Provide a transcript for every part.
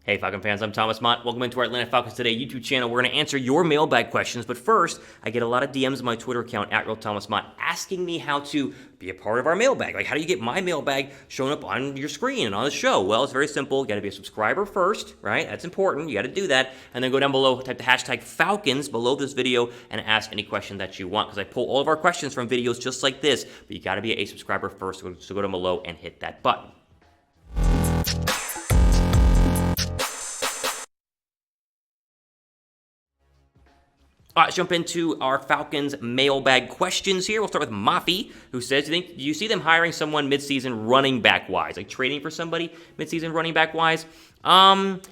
Hey Falcon fans, I'm Thomas Mott. Welcome into our Atlanta Falcons Today YouTube channel. We're going to answer your mailbag questions, but first, I get a lot of DMs on my Twitter account, @RealThomasMott, asking me how to be a part of our mailbag. Like, how do you get my mailbag showing up on your screen and on the show? Well, it's very simple. You got to be a subscriber first, right? That's important. You got to do that. And then go down below, type the hashtag Falcons below this video, and ask any question that you want, because I pull all of our questions from videos just like this, but you got to be a subscriber first. So go down below and hit that button. All right, let's jump into our Falcons mailbag questions here. We'll start with Mafi, who says, do you see them hiring someone midseason running back-wise? Like trading for somebody midseason running back-wise? I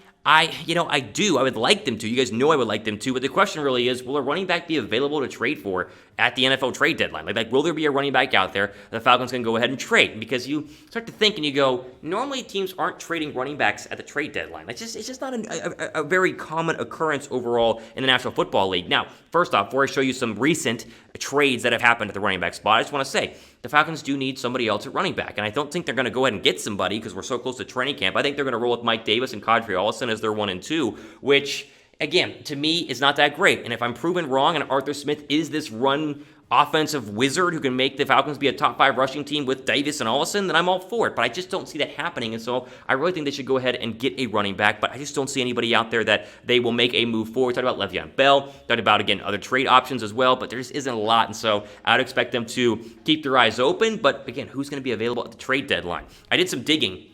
do. I would like them to. You guys know I would like them to. But the question really is, will a running back be available to trade for at the NFL trade deadline? Like, will there be a running back out there the Falcons can go ahead and trade? Because you start to think and you go, normally teams aren't trading running backs at the trade deadline. It's just not a very common occurrence overall in the National Football League. Now, first off, before I show you some recent trades that have happened at the running back spot, I just want to say, the Falcons do need somebody else at running back. And I don't think they're going to go ahead and get somebody because we're so close to training camp. I think they're going to roll with Mike Davis and Qadree Ollison as their 1 and 2, which, again, to me is not that great. And if I'm proven wrong and Arthur Smith is this run offensive wizard who can make the Falcons be a top 5 rushing team with Davis and Ollison, then I'm all for it. But I just don't see that happening. And so I really think they should go ahead and get a running back. But I just don't see anybody out there that they will make a move forward. Talked about Le'Veon Bell. Talked about, again, other trade options as well. But there just isn't a lot. And so I'd expect them to keep their eyes open. But again, who's going to be available at the trade deadline? I did some digging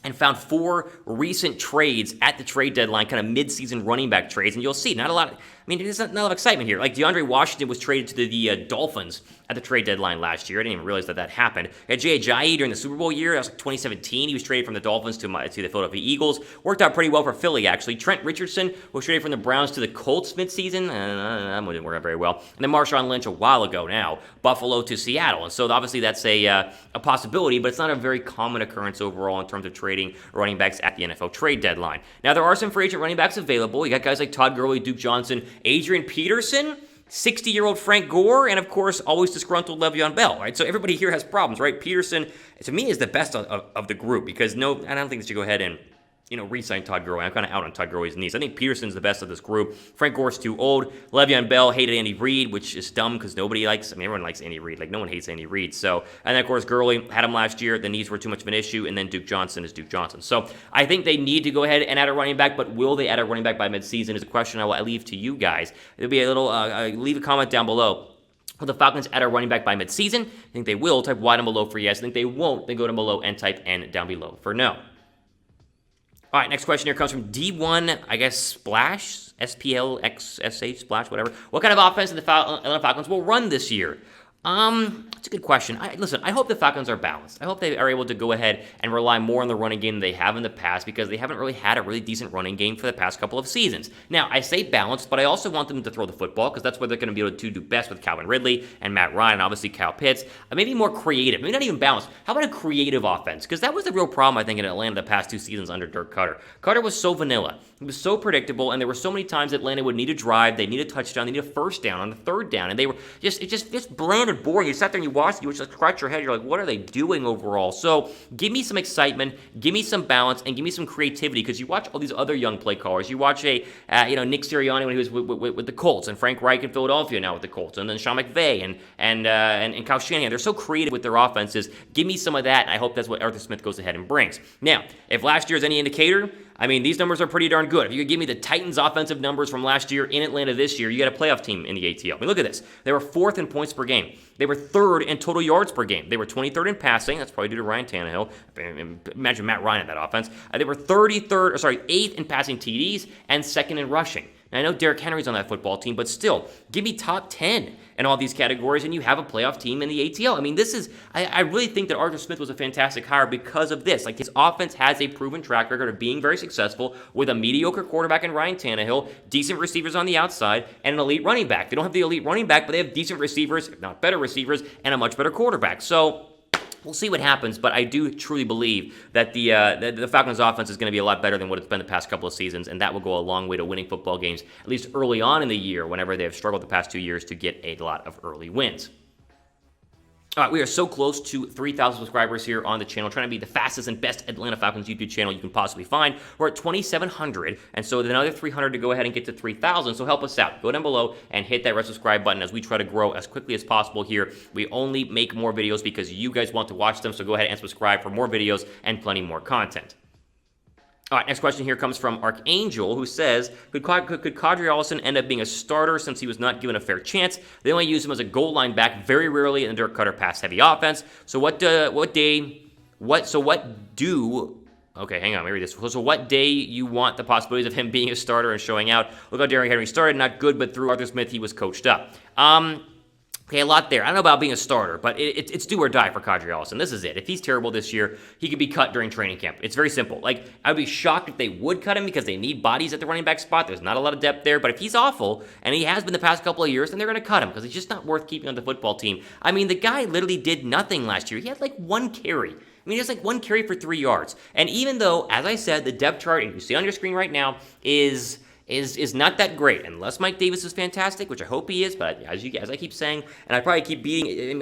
and found 4 recent trades at the trade deadline, kind of mid-season running back trades. And you'll see, not a lot. There's not a lot of excitement here. Like, DeAndre Washington was traded to the Dolphins at the trade deadline last year. I didn't even realize that happened. Jay Ajayi during the Super Bowl year, that was like 2017. He was traded from the Dolphins to the Philadelphia Eagles. Worked out pretty well for Philly, actually. Trent Richardson was traded from the Browns to the Colts mid-season. That didn't work out very well. And then Marshawn Lynch a while ago now, Buffalo to Seattle. And so obviously that's a possibility, but it's not a very common occurrence overall in terms of trading running backs at the NFL trade deadline. Now, there are some free agent running backs available. You got guys like Todd Gurley, Duke Johnson, Adrian Peterson, 60-year-old Frank Gore, and of course, always disgruntled Le'Veon Bell, right? So everybody here has problems, right? Peterson, to me, is the best of the group because I don't think they should go ahead and re-sign Todd Gurley. I'm kind of out on Todd Gurley's knees. I think Peterson's the best of this group. Frank Gore's too old. Le'Veon Bell hated Andy Reid, which is dumb because everyone likes Andy Reid. Like, no one hates Andy Reid. So, and then, of course, Gurley had him last year. The knees were too much of an issue. And then Duke Johnson is Duke Johnson. So, I think they need to go ahead and add a running back, but will they add a running back by midseason is a question I leave to you guys. It'll be a little, leave a comment down below. Will the Falcons add a running back by midseason? I think they will. Type Y down below for yes. I think they won't. Then go down below and type N down below for no. All right, next question here comes from D1, I guess, Splash, SPLXSH, Splash, whatever. What kind of offense the Atlanta Falcons will run this year? That's a good question. Listen, I hope the Falcons are balanced. I hope they are able to go ahead and rely more on the running game than they have in the past because they haven't really had a really decent running game for the past couple of seasons. Now, I say balanced, but I also want them to throw the football because that's what they're going to be able to do best with Calvin Ridley and Matt Ryan and obviously Kyle Pitts. Maybe more creative. Maybe not even balanced. How about a creative offense? Because that was the real problem, I think, in Atlanta the past 2 seasons under Dirk Cutter. Cutter was so vanilla. He was so predictable, and there were so many times Atlanta would need a drive, they need a touchdown, they need a first down on the third down, and they were just bland and boring. You sat there and you watched, you would just scratch your head. You're like, what are they doing overall? So give me some excitement, give me some balance, and give me some creativity because you watch all these other young play callers. You watch Nick Sirianni when he was with the Colts, and Frank Reich in Philadelphia now with the Colts, and then Sean McVay and Kyle Shanahan. They're so creative with their offenses. Give me some of that, and I hope that's what Arthur Smith goes ahead and brings. Now, if last year is any indicator, these numbers are pretty darn good. If you could give me the Titans' offensive numbers from last year in Atlanta this year, you got a playoff team in the ATL. Look at this. They were 4th in points per game. They were 3rd in total yards per game. They were 23rd in passing. That's probably due to Ryan Tannehill. Imagine Matt Ryan in that offense. They were 8th in passing TDs and 2nd in rushing. Now, I know Derrick Henry's on that football team, but still, give me top 10 in all these categories, and you have a playoff team in the ATL. I really think that Arthur Smith was a fantastic hire because of this. Like, his offense has a proven track record of being very successful with a mediocre quarterback in Ryan Tannehill, decent receivers on the outside, and an elite running back. They don't have the elite running back, but they have decent receivers, if not better receivers, and a much better quarterback. So we'll see what happens, but I do truly believe that the Falcons' offense is going to be a lot better than what it's been the past couple of seasons, and that will go a long way to winning football games, at least early on in the year, whenever they have struggled the past 2 years to get a lot of early wins. All right, we are so close to 3,000 subscribers here on the channel, trying to be the fastest and best Atlanta Falcons YouTube channel you can possibly find. We're at 2,700, and so another 300 to go ahead and get to 3,000, so help us out. Go down below and hit that red subscribe button as we try to grow as quickly as possible here. We only make more videos because you guys want to watch them, so go ahead and subscribe for more videos and plenty more content. All right, next question here comes from Archangel, who says, could Qadree Ollison end up being a starter since he was not given a fair chance? They only use him as a goal line back very rarely in a dirt cutter pass-heavy offense. So what day you want the possibilities of him being a starter and showing out? Look how Derrick Henry started, not good, but through Arthur Smith, he was coached up. Okay, a lot there. I don't know about being a starter, but it's do or die for Qadree Ollison. This is it. If he's terrible this year, he could be cut during training camp. It's very simple. Like, I'd be shocked if they would cut him because they need bodies at the running back spot. There's not a lot of depth there, but if he's awful, and he has been the past couple of years, then they're going to cut him because he's just not worth keeping on the football team. I mean, the guy literally did nothing last year. He had like one carry. I mean, he has like one carry for 3 yards. And even though, as I said, the depth chart, and you see on your screen right now, is not that great, unless Mike Davis is fantastic, which I hope he is, but as I keep saying, and I probably keep beating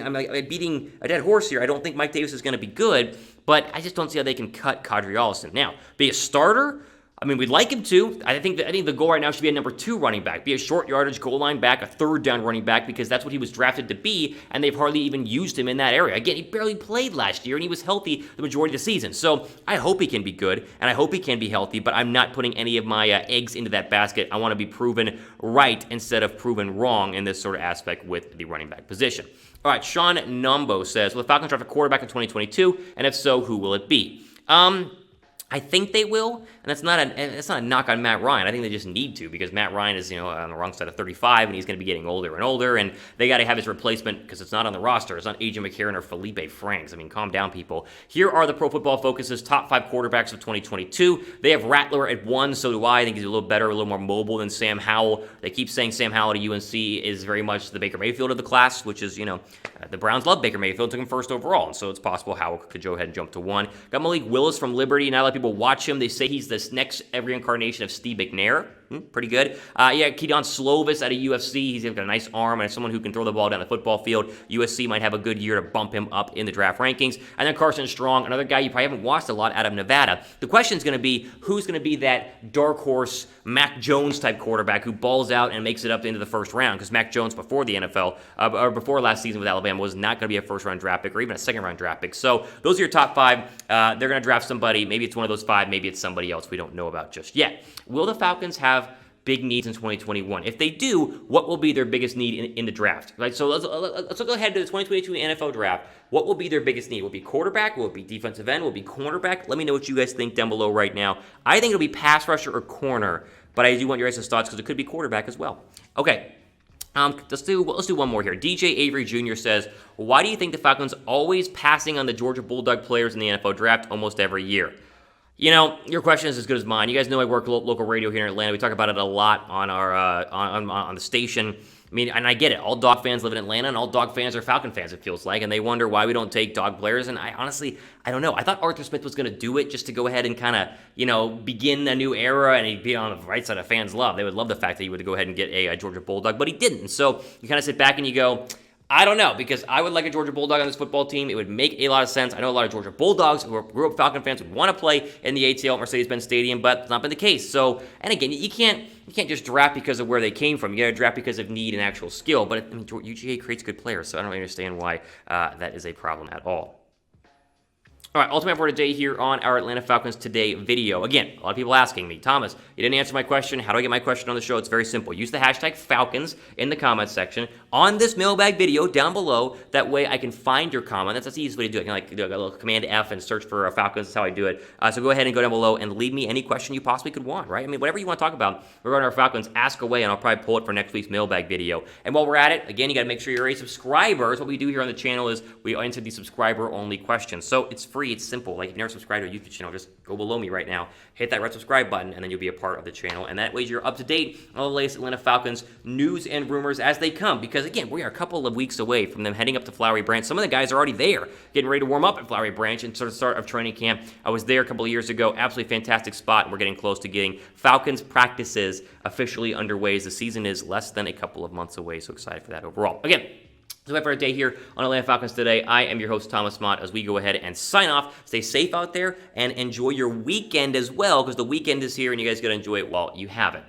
a dead horse here, I don't think Mike Davis is going to be good, but I just don't see how they can cut Qadree Ollison. Now, be a starter, I mean, we'd like him to. I think the goal right now should be a number 2 running back, be a short yardage goal line back, a third down running back, because that's what he was drafted to be, and they've hardly even used him in that area. Again, he barely played last year, and he was healthy the majority of the season. So I hope he can be good, and I hope he can be healthy, but I'm not putting any of my eggs into that basket. I want to be proven right instead of proven wrong in this sort of aspect with the running back position. All right, Sean Numbo says, will the Falcons draft a quarterback in 2022, and if so, who will it be? I think they will, and that's not a knock on Matt Ryan. I think they just need to because Matt Ryan is, on the wrong side of 35, and he's going to be getting older and older, and they got to have his replacement because it's not on the roster. It's not A.J. McCarron or Felipe Franks. I mean, calm down, people. Here are the Pro Football Focus's top 5 quarterbacks of 2022. They have Rattler at 1, so do I. I think he's a little better, a little more mobile than Sam Howell. They keep saying Sam Howell at UNC is very much the Baker Mayfield of the class, which is, the Browns love Baker Mayfield, took him first overall, and so it's possible Howell could go ahead and jump to 1. Got Malik Willis from Liberty. Not a lot of people watch him. They say he's this next reincarnation of Steve McNair. Pretty good. Keaton Slovis out of UFC. He's got a nice arm and someone who can throw the ball down the football field. USC might have a good year to bump him up in the draft rankings. And then Carson Strong, another guy you probably haven't watched a lot out of Nevada. The question is going to be, who's going to be that dark horse Mac Jones type quarterback who balls out and makes it up into the first round? Because Mac Jones before the NFL, or before last season with Alabama, was not going to be a first-round draft pick or even a second-round draft pick. So those are your top 5. They're going to draft somebody. Maybe it's one of those 5. Maybe it's somebody else we don't know about just yet. Will the Falcons have big needs in 2021? If they do, what will be their biggest need in the draft? Right. So let's go ahead to the 2022 NFL draft. What will be their biggest need? Will it be quarterback? Will it be defensive end? Will it be cornerback? Let me know what you guys think down below right now. I think it'll be pass rusher or corner, but I do want your guys' thoughts because it could be quarterback as well. Okay. Let's do one more here. DJ Avery Jr. says, why do you think the Falcons always passing on the Georgia Bulldog players in the NFL draft almost every year? Your question is as good as mine. You guys know I work local radio here in Atlanta. We talk about it a lot on our on the station. I mean, and I get it. All dog fans live in Atlanta, and all dog fans are Falcon fans, it feels like, and they wonder why we don't take dog players. And I honestly don't know. I thought Arthur Smith was going to do it just to go ahead and kind of, begin a new era, and he'd be on the right side of fans' love. They would love the fact that he would go ahead and get a Georgia Bulldog, but he didn't. And so you kind of sit back and you go, I don't know, because I would like a Georgia Bulldog on this football team. It would make a lot of sense. I know a lot of Georgia Bulldogs who grew up Falcon fans would want to play in the ATL at Mercedes-Benz Stadium, but it's not been the case. So, and again, you can't just draft because of where they came from. You got to draft because of need and actual skill. But UGA creates good players, so I don't really understand why that is a problem at all. All right, ultimate for today here on our Atlanta Falcons Today video. Again, a lot of people asking me, Thomas, you didn't answer my question. How do I get my question on the show? It's very simple. Use the hashtag Falcons in the comments section on this mailbag video down below. That way I can find your comment. That's the easiest way to do it. I can do a little Command F and search for Falcons. That's how I do it. So go ahead and go down below and leave me any question you possibly could want, right? I mean, whatever you want to talk about regarding our Falcons, ask away, and I'll probably pull it for next week's mailbag video. And while we're at it, again, you got to make sure you're a subscriber. What we do here on the channel is we answer the subscriber-only questions. So it's free. It's simple. Like, if you're never subscribed to a YouTube channel, just go below me right now, hit that red subscribe button, and then you'll be a part of the channel. And that way you're up to date on all the latest Atlanta Falcons news and rumors as they come. Because, again, we are a couple of weeks away from them heading up to Flowery Branch. Some of the guys are already there, getting ready to warm up at Flowery Branch and sort of start of training camp. I was there a couple of years ago. Absolutely fantastic spot. And we're getting close to getting Falcons practices officially underway as the season is less than a couple of months away. So excited for that overall. Again, So we have our day here on Atlanta Falcons Today. I am your host, Thomas Mott, as we go ahead and sign off. Stay safe out there and enjoy your weekend as well, because the weekend is here and you guys got to enjoy it while you have it.